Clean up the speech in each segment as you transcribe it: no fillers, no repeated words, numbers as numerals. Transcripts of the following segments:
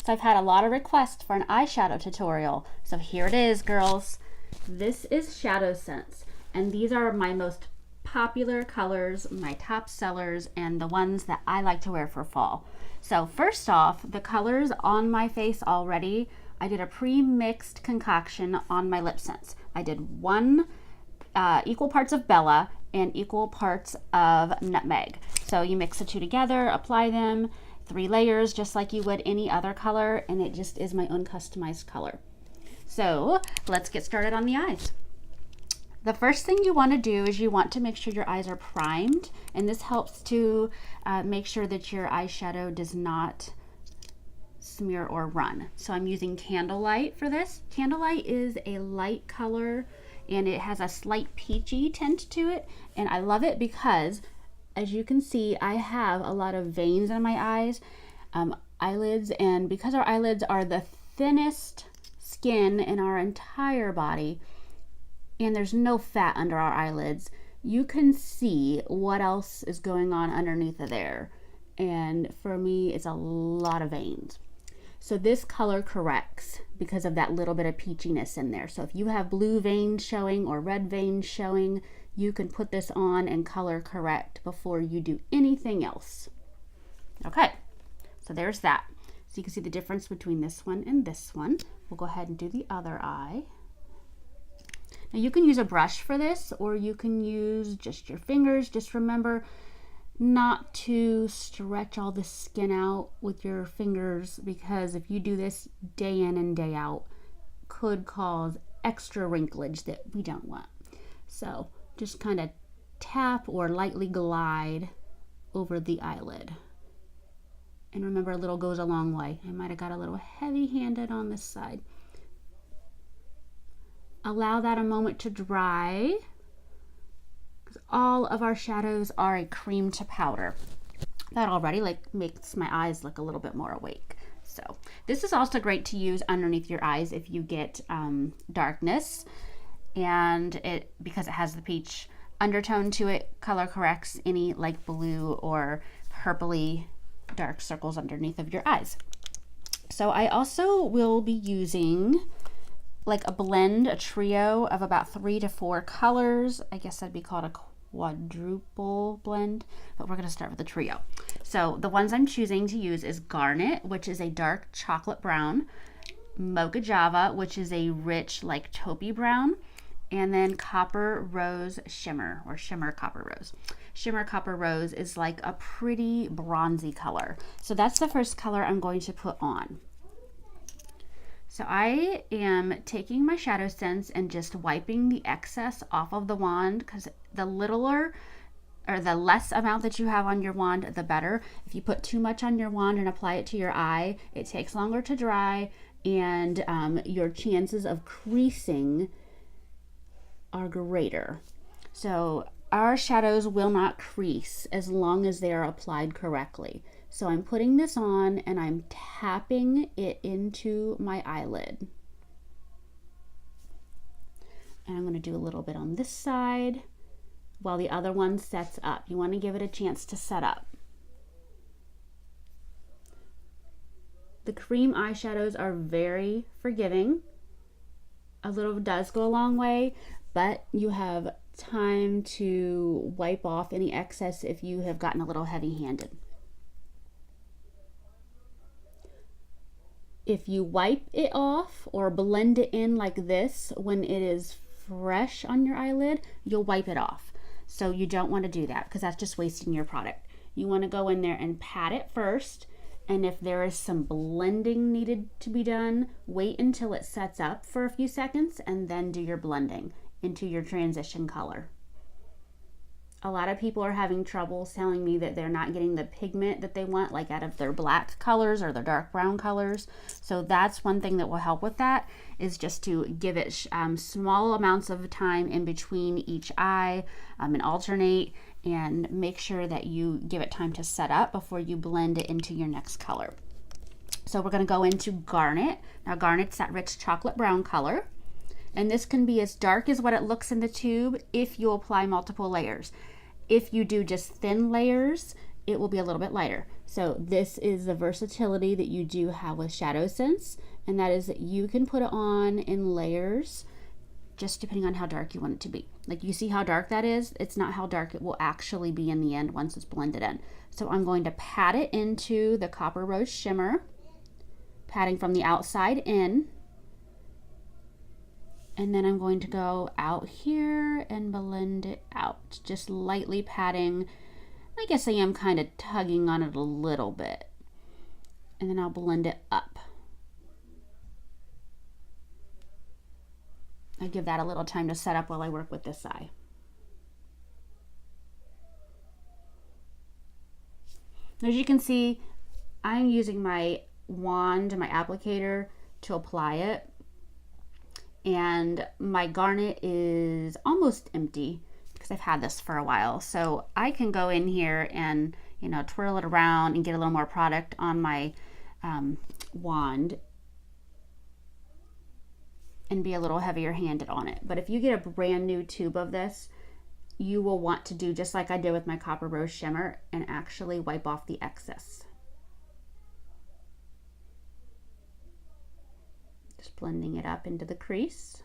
So I've had a lot of requests for an eyeshadow tutorial. So here it is, girls. This is ShadowSense, and these are my most popular colors, my top sellers, and the ones that I like to wear for fall. So first off, the colors on my face already, I did a pre-mixed concoction on my lip sense. I did equal parts of Bella and equal parts of Nutmeg. So you mix the two together, apply them, 3 layers just like you would any other color, and it just is my own customized color. So let's get started on the eyes. The first thing you want to do is you want to make sure your eyes are primed, and this helps to make sure that your eyeshadow does not smear or run. So I'm using Candlelight for this. Candlelight is a light color and it has a slight peachy tint to it, and I love it because, as you can see, I have a lot of veins in my eyes, eyelids, and because our eyelids are the thinnest skin in our entire body and there's no fat under our eyelids, you can see what else is going on underneath of there, and for me it's a lot of veins. So this color corrects because of that little bit of peachiness in there. So if you have blue veins showing or red veins showing, you can put this on and color correct before you do anything else. Okay, so there's that. So you can see the difference between this one and this one. We'll go ahead and do the other eye. Now you can use a brush for this, or you can use just your fingers. Just remember not to stretch all the skin out with your fingers, because if you do this day in and day out, could cause extra wrinklage that we don't want. So just kind of tap or lightly glide over the eyelid. And remember, a little goes a long way. I might have got a little heavy-handed on this side. Allow that a moment to dry, because all of our shadows are a cream to powder. That already makes my eyes look a little bit more awake. So this is also great to use underneath your eyes if you get darkness, and because it has the peach undertone to it, color corrects any like blue or purpley dark circles underneath of your eyes. So I also will be using like a trio of about 3 to 4 colors. I guess that'd be called a quadruple blend, but we're going to start with the trio. So the ones I'm choosing to use is Garnet, which is a dark chocolate brown, Mocha Java, which is a rich like taupey brown, and then Copper Rose Shimmer, or Shimmer Copper Rose. Shimmer Copper Rose is like a pretty bronzy color. So that's the first color I'm going to put on. So I am taking my ShadowSense and just wiping the excess off of the wand, because the littler or the less amount that you have on your wand, the better. If you put too much on your wand and apply it to your eye, it takes longer to dry, and your chances of creasing are greater. So our shadows will not crease as long as they are applied correctly. So I'm putting this on and I'm tapping it into my eyelid. And I'm going to do a little bit on this side while the other one sets up. You want to give it a chance to set up. The cream eyeshadows are very forgiving. A little does go a long way, but you have time to wipe off any excess if you have gotten a little heavy-handed. If you wipe it off or blend it in like this when it is fresh on your eyelid, you'll wipe it off. So you don't want to do that, because that's just wasting your product. You want to go in there and pat it first, and if there is some blending needed to be done, wait until it sets up for a few seconds and then do your blending into your transition color. A lot of people are having trouble telling me that they're not getting the pigment that they want, like out of their black colors or their dark brown colors. So that's one thing that will help with that, is just to give it small amounts of time in between each eye and alternate, and make sure that you give it time to set up before you blend it into your next color. So we're going to go into Garnet. Now Garnet's that rich chocolate brown color, and this can be as dark as what it looks in the tube if you apply multiple layers. If you do just thin layers, it will be a little bit lighter. So this is the versatility that you do have with ShadowSense, and that is that you can put it on in layers just depending on how dark you want it to be. Like, you see how dark that is? It's not how dark it will actually be in the end once it's blended in. So I'm going to pat it into the Copper Rose Shimmer, patting from the outside in. And then I'm going to go out here and blend it out, just lightly patting. I guess I am kind of tugging on it a little bit. And then I'll blend it up. I give that a little time to set up while I work with this eye. As you can see, I'm using my wand, my applicator, to apply it. And my Garnet is almost empty because I've had this for a while. So I can go in here and, you know, twirl it around and get a little more product on my wand and be a little heavier handed on it. But if you get a brand new tube of this, you will want to do just like I did with my Copper Rose Shimmer and actually wipe off the excess. Just blending it up into the crease.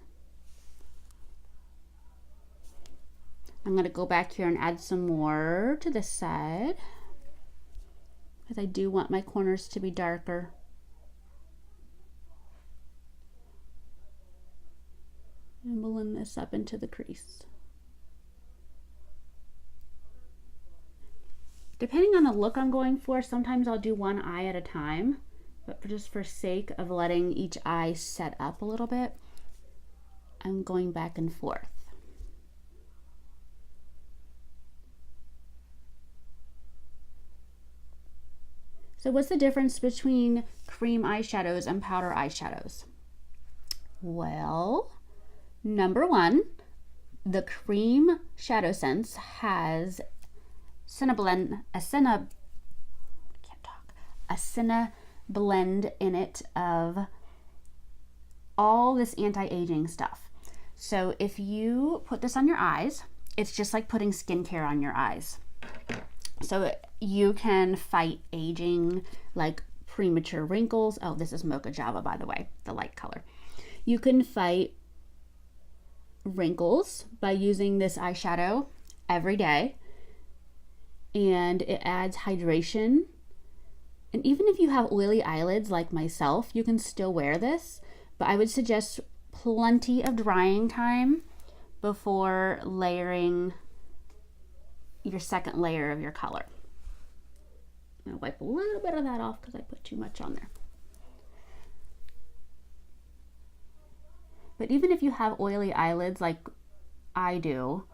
I'm going to go back here and add some more to this side because I do want my corners to be darker. And blend this up into the crease. Depending on the look I'm going for, sometimes I'll do one eye at a time, but just for sake of letting each eye set up a little bit, I'm going back and forth. So what's the difference between cream eyeshadows and powder eyeshadows? Well, number one, the cream ShadowSense has a Cine blend in it of all this anti-aging stuff. So if you put this on your eyes, it's just like putting skincare on your eyes. So you can fight aging, like premature wrinkles. Oh, this is Mocha Java, by the way, the light color. You can fight wrinkles by using this eyeshadow every day, and it adds hydration. And even if you have oily eyelids like myself, you can still wear this, but I would suggest plenty of drying time before layering your second layer of your color. I'm gonna wipe a little bit of that off because I put too much on there. But even if you have oily eyelids like I do,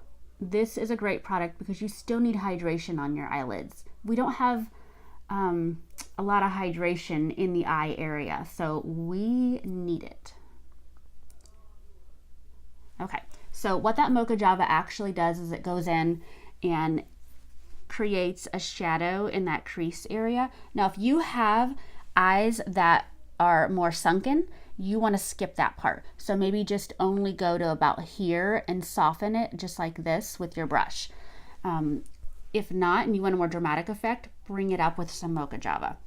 this is a great product because you still need hydration on your eyelids. We don't have a lot of hydration in the eye area, so we need it. Okay, so what that Mocha Java actually does is it goes in and creates a shadow in that crease area. Now, if you have eyes that are more sunken, you want to skip that part. So maybe just only go to about here and soften it just like this with your brush. If not, and you want a more dramatic effect, bring it up with some Mocha Java.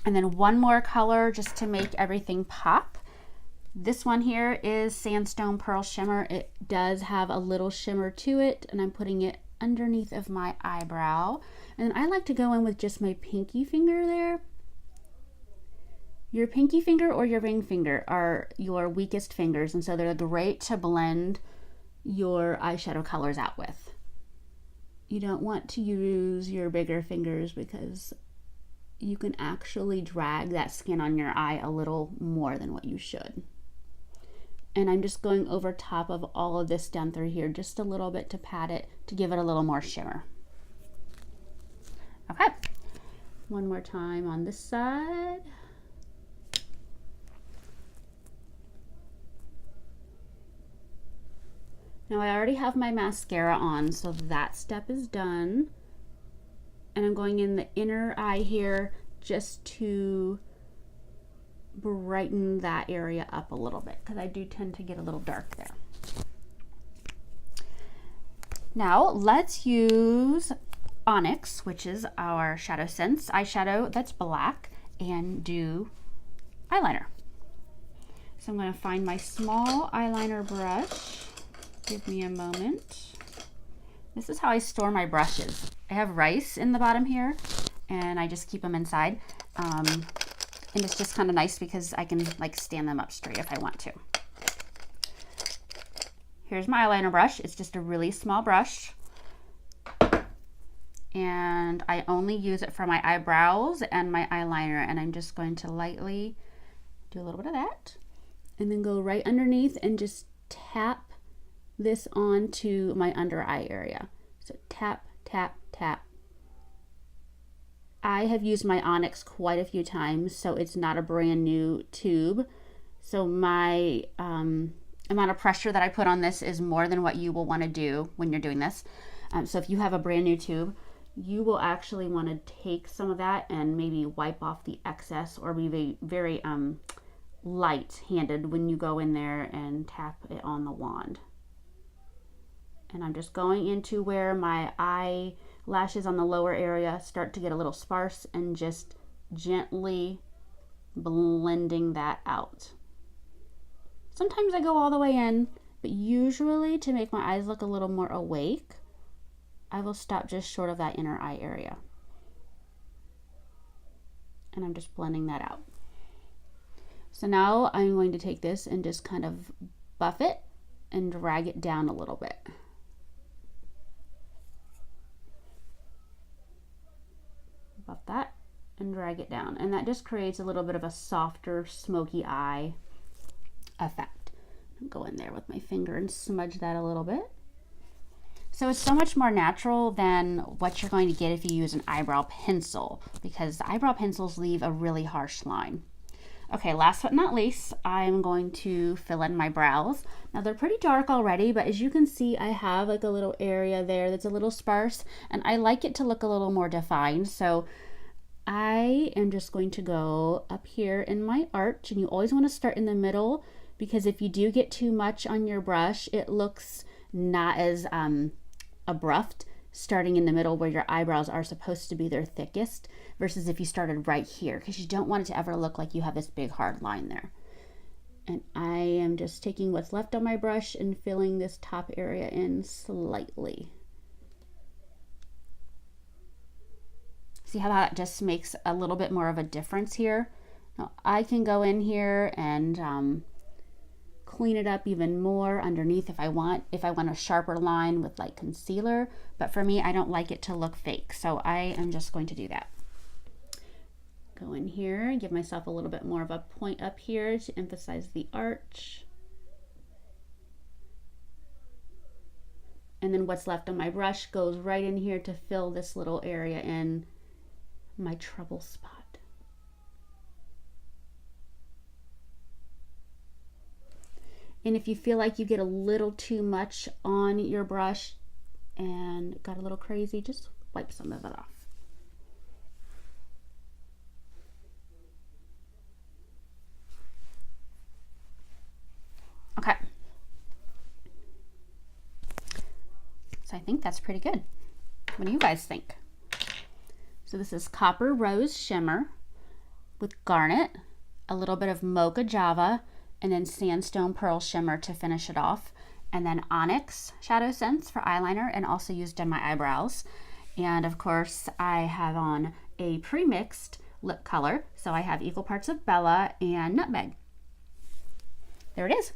And then one more color just to make everything pop. This one here is Sandstone Pearl Shimmer. It does have a little shimmer to it, and I'm putting it underneath of my eyebrow. And I like to go in with just my pinky finger there. Your pinky finger or your ring finger are your weakest fingers, and so they're great to blend your eyeshadow colors out with. You don't want to use your bigger fingers because you can actually drag that skin on your eye a little more than what you should. And I'm just going over top of all of this down through here just a little bit to pat it, to give it a little more shimmer. Okay, one more time on this side. Now I already have my mascara on, so that step is done. And I'm going in the inner eye here just to brighten that area up a little bit because I do tend to get a little dark there. Now let's use Onyx, which is our ShadowSense eyeshadow that's black, and do eyeliner. So I'm going to find my small eyeliner brush. Give me a moment. This is how I store my brushes. I have rice in the bottom here, and I just keep them inside. And it's just kind of nice because I can like stand them up straight if I want to. Here's my eyeliner brush. It's just a really small brush. And I only use it for my eyebrows and my eyeliner. And I'm just going to lightly do a little bit of that. And then go right underneath and just tap this onto my under eye area. So tap, tap, tap. I have used my Onyx quite a few times, so it's not a brand new tube. So my amount of pressure that I put on this is more than what you will want to do when you're doing this. So if you have a brand new tube, you will actually want to take some of that and maybe wipe off the excess, or be very light-handed when you go in there and tap it on the wand. And I'm just going into where my eyelashes on the lower area start to get a little sparse and just gently blending that out. Sometimes I go all the way in, but usually to make my eyes look a little more awake, I will stop just short of that inner eye area. And I'm just blending that out. So now I'm going to take this and just kind of buff it and drag it down a little bit. Buff that and drag it down. And that just creates a little bit of a softer, smoky eye effect. I'll go in there with my finger and smudge that a little bit. So it's so much more natural than what you're going to get if you use an eyebrow pencil, because the eyebrow pencils leave a really harsh line. Okay, last but not least, I'm going to fill in my brows. Now they're pretty dark already, but as you can see, I have like a little area there that's a little sparse, and I like it to look a little more defined. So I am just going to go up here in my arch, and you always want to start in the middle, because if you do get too much on your brush, it looks not as abrupt starting in the middle where your eyebrows are supposed to be their thickest, versus if you started right here, because you don't want it to ever look like you have this big hard line there. And I am just taking what's left on my brush and filling this top area in slightly. See how that just makes a little bit more of a difference here? Now I can go in here and clean it up even more underneath if I want a sharper line with like concealer, but for me, I don't like it to look fake, so I am just going to do that. Go in here, give myself a little bit more of a point up here to emphasize the arch. And then what's left on my brush goes right in here to fill this little area in, my trouble spot. And if you feel like you get a little too much on your brush and got a little crazy, just wipe some of it off. Okay. So I think that's pretty good. What do you guys think? So this is Copper Rose Shimmer with Garnet, a little bit of Mocha Java, and then Sandstone Pearl Shimmer to finish it off. And then Onyx ShadowSense for eyeliner, and also used in my eyebrows. And of course, I have on a pre-mixed lip color. So I have equal parts of Bella and Nutmeg. There it is.